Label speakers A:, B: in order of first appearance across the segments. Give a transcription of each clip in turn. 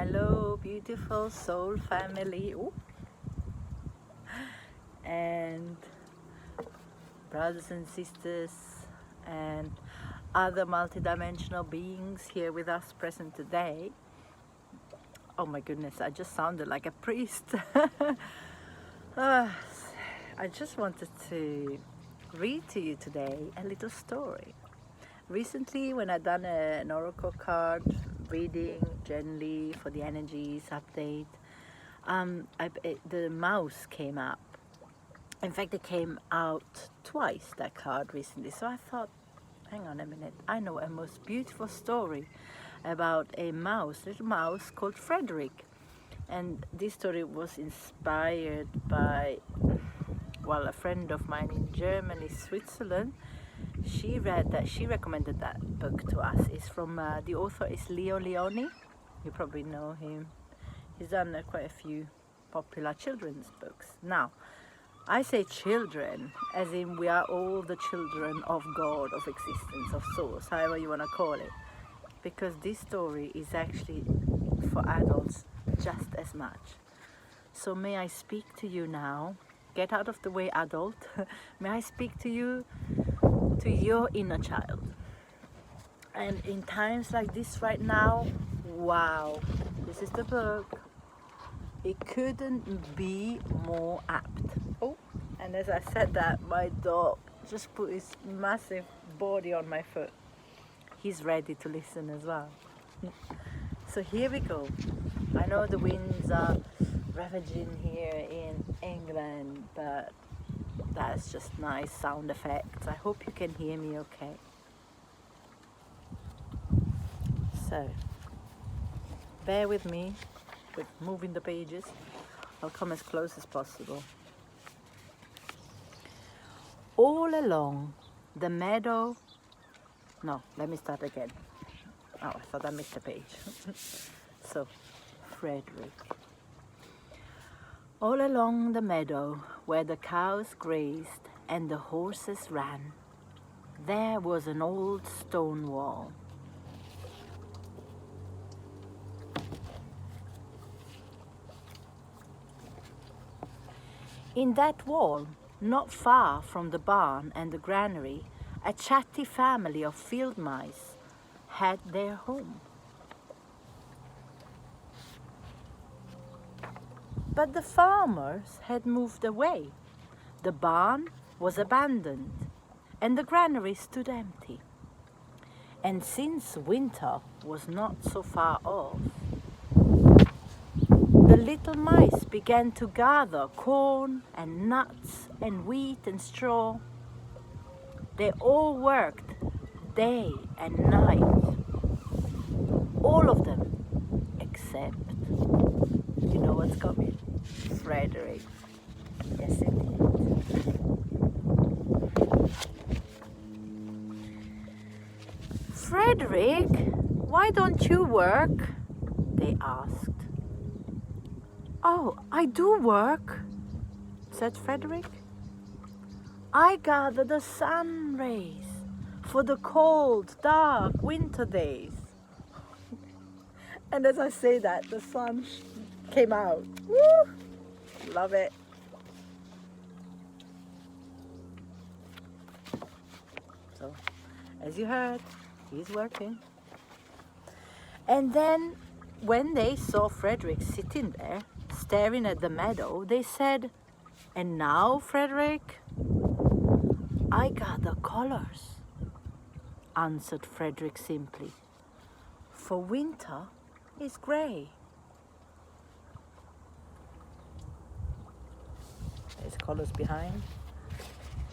A: Hello, beautiful soul family. Ooh. And brothers and sisters and other multidimensional beings here with us present today. Oh my goodness, I just sounded like a priest. Ah, I just wanted to read to you today a little story. Recently, when I done an oracle card reading generally for the energies update, the mouse came up. In fact, it came out twice, that card recently. So I thought, hang on a minute, I know a most beautiful story about a mouse, little mouse called Frederick. And this story was inspired by, well, a friend of mine in Germany, Switzerland. She recommended that book to us. It's from, the author is Leo Lionni. You probably know him. He's done quite a few popular children's books. Now, I say children, as in we are all the children of God, of existence, of source, however you want to call it. Because this story is actually for adults just as much. So may I speak to you now? Get out of the way, adult. May I speak to you, to your inner child. And in times like this right now, wow, this is the book. It couldn't be more apt. Oh, and as I said that, my dog just put his massive body on my foot. He's ready to listen as well. So here we go. I know the winds are ravaging here in England, but that's just nice sound effects. I hope you can hear me okay. So, bear with me with moving the pages. I'll come as close as possible. All along the meadow, no, let me start again. Oh, I thought I missed a page. So, Frederick. All along the meadow where the cows grazed and the horses ran, there was an old stone wall. In that wall, not far from the barn and the granary, a chatty family of field mice had their home. But the farmers had moved away. The barn was abandoned and the granary stood empty. And since winter was not so far off, the little mice began to gather corn and nuts and wheat and straw. They all worked day and night. All of them, except, you know what's coming? Frederick. Yes, indeed. Frederick, why don't you work? They asked. Oh, I do work, said Frederick. I gather the sun rays for the cold, dark winter days. And as I say that, the sun came out. Woo! Love it. So, as you heard, he's working. And then, when they saw Frederick sitting there, staring at the meadow, they said, "And now, Frederick?" "I gather colors," answered Frederick simply, "for winter is grey." There's colors behind.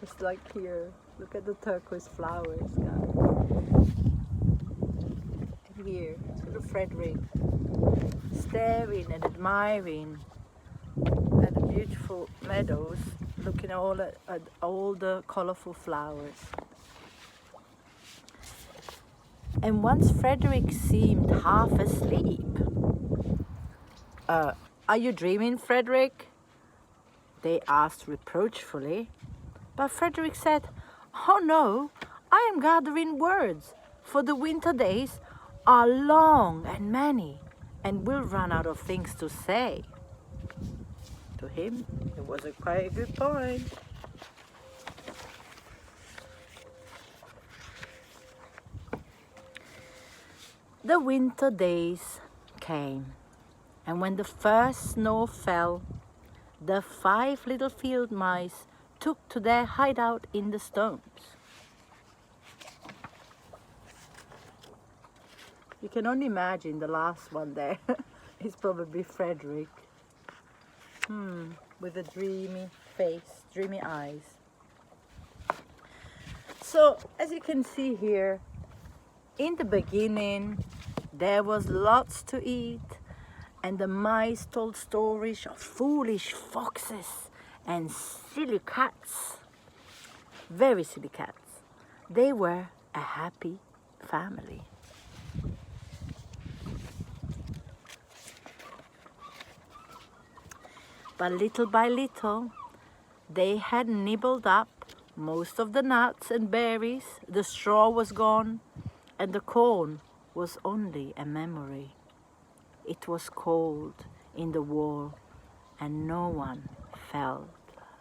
A: Just like here. Look at the turquoise flowers, guys. And here, little Frederick, staring and admiring at the beautiful meadows, looking at all the colorful flowers. And once Frederick seemed half asleep. Are you dreaming, Frederick?" they asked reproachfully. But Frederick said, "Oh no, I am gathering words, for the winter days are long and many, and we'll run out of things to say. To him, it was quite a good point. The winter days came, and when the first snow fell, the 5 little field mice took to their hideout in the stones. You can only imagine the last one there is probably Frederick. With a dreamy face, dreamy eyes. So, as you can see here, in the beginning, there was lots to eat, and the mice told stories of foolish foxes and silly cats. Very silly cats. They were a happy family. But little by little, they had nibbled up most of the nuts and berries, the straw was gone, and the corn was only a memory. It was cold in the wall, and no one felt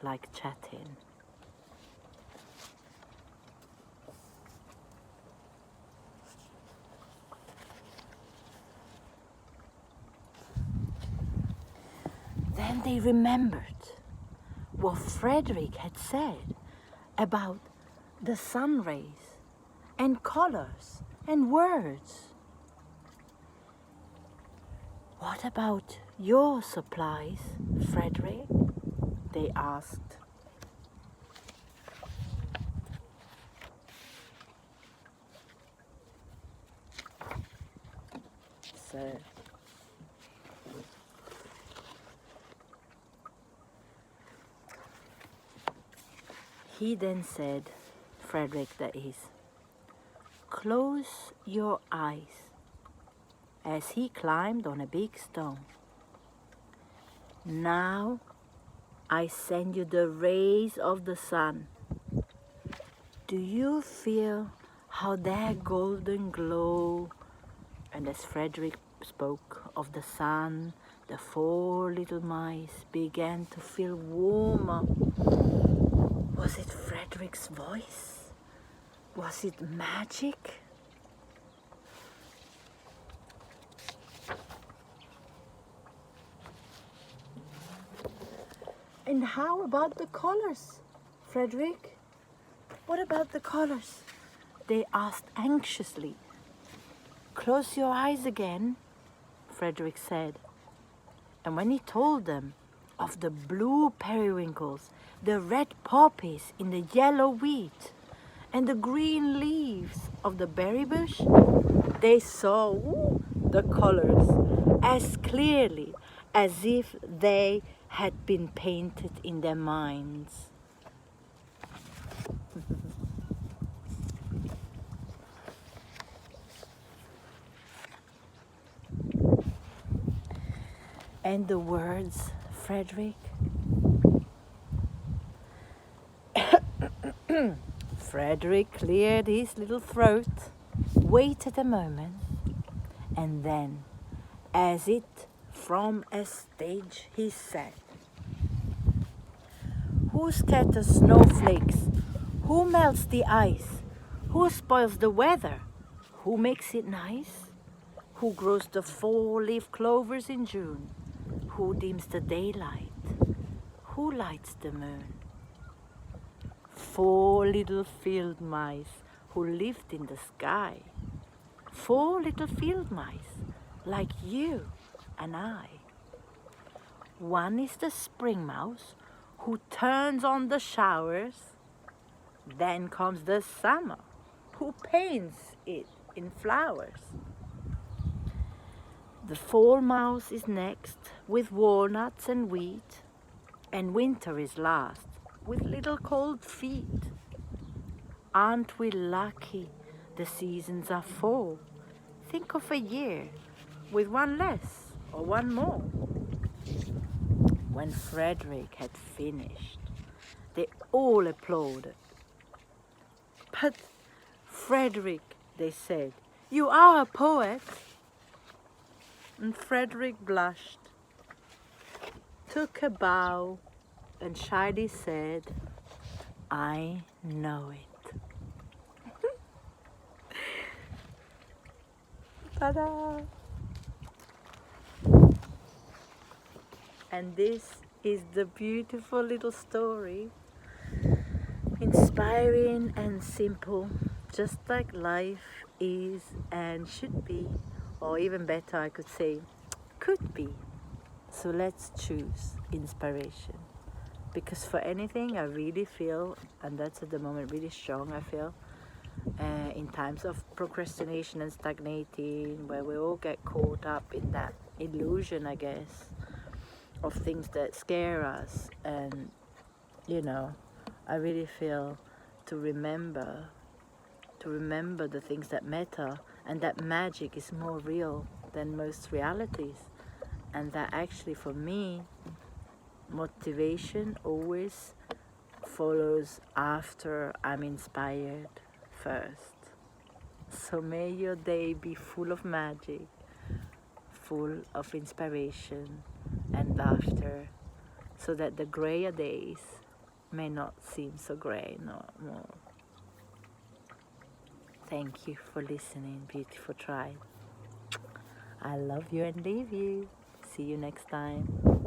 A: like chatting. Then they remembered what Frederick had said about the sun rays and colors and words. What about your supplies, Frederick? They asked. So he then said, Frederick that is, close your eyes, as he climbed on a big stone. Now I send you the rays of the sun. Do you feel how their golden glow? And as Frederick spoke of the sun, the 4 little mice began to feel warmer. Was it Frederick's voice? Was it magic? And how about the colors, Frederick? What about the colors? They asked anxiously. Close your eyes again, Frederick said. And when he told them of the blue periwinkles, the red poppies in the yellow wheat, and the green leaves of the berry bush, they saw the colors as clearly as if they had been painted in their minds. And the words, Frederick? Frederick cleared his little throat, waited a moment, and then, as it from a stage, he said, who scatters snowflakes? Who melts the ice? Who spoils the weather? Who makes it nice? Who grows the 4-leaf clovers in June? Who dims the daylight? Who lights the moon? 4 little field mice who lived in the sky. 4 little field mice like you and I. One is the spring mouse who turns on the showers. Then comes the summer who paints it in flowers. The fall mouse is next with walnuts and wheat, and winter is last with little cold feet. Aren't we lucky the seasons are 4? Think of a year with one less or one more. When Frederick had finished, they all applauded. But Frederick, they said, you are a poet. And Frederick blushed, took a bow, and shyly said, "I know it." Ta-da! And this is the beautiful little story, inspiring and simple, just like life is and should be, or even better, I could say, could be. So let's choose inspiration. Because for anything, I really feel, and that's at the moment really strong, I feel, in times of procrastination and stagnating, where we all get caught up in that illusion, I guess, of things that scare us. And, you know, I really feel to remember the things that matter, and that magic is more real than most realities. And that actually, for me, motivation always follows after I'm inspired first. So may your day be full of magic, full of inspiration and laughter, so that the grayer days may not seem so grey no more. Thank you for listening, beautiful tribe. I love you and leave you. See you next time.